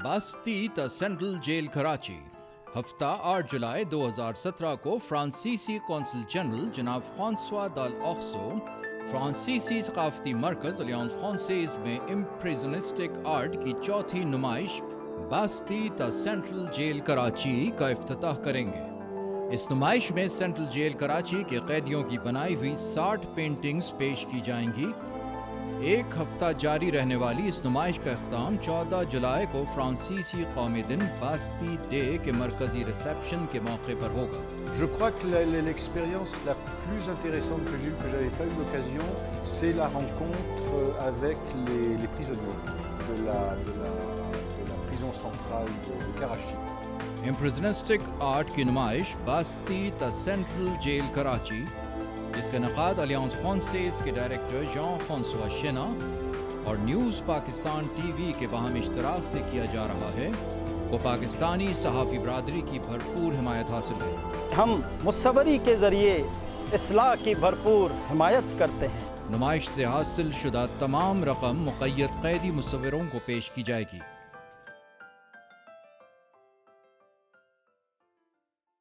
باستی تا central jail Karachi ہفتہ 8 جولائی 2017 کو فرانسیسی قونصل جنرل جناب فرانسوا دال اوخسو فرانسیسی ثقافتی مرکز الیانس فرانسیز میں امپریزنسٹک آرٹ کی چوتھی نمائش باستی تا سینٹرل جیل کراچی کا افتتاح کریں گے۔ اس نمائش میں سینٹرل جیل کراچی کے قیدیوں کی بنائی ہوئی 60 پینٹنگز پیش کی جائیں گی۔ ایک ہفتہ جاری رہنے والی اس نمائش کا اختتام 14 جولائی کو فرانسیسی قومی دن باستی ڈے کے مرکزی ریسیپشن کے موقع پر ہوگا۔ Je crois que l'expérience la plus intéressante que j'ai eue, que j'avais pas eu l'occasion, c'est la rencontre avec les prisonniers de la prison centrale de Karachi. Impressionistic art کی نمائش باستی تا central jail Karachi, جس کا انعقاد الیانس Francis کے director ژان Francois شینا اور news Pakistan T V کے باہمی اشتراک سے کیا جا رہا ہے، وہ پاکستانی صحافی برادری کی بھرپور حمایت حاصل ہے۔ ہم مصوری کے ذریعے اصلاح کی بھرپور حمایت کرتے ہیں۔ نمائش سے حاصل شدہ تمام رقم مقید قیدی مصوروں کو پیش کی جائے گی۔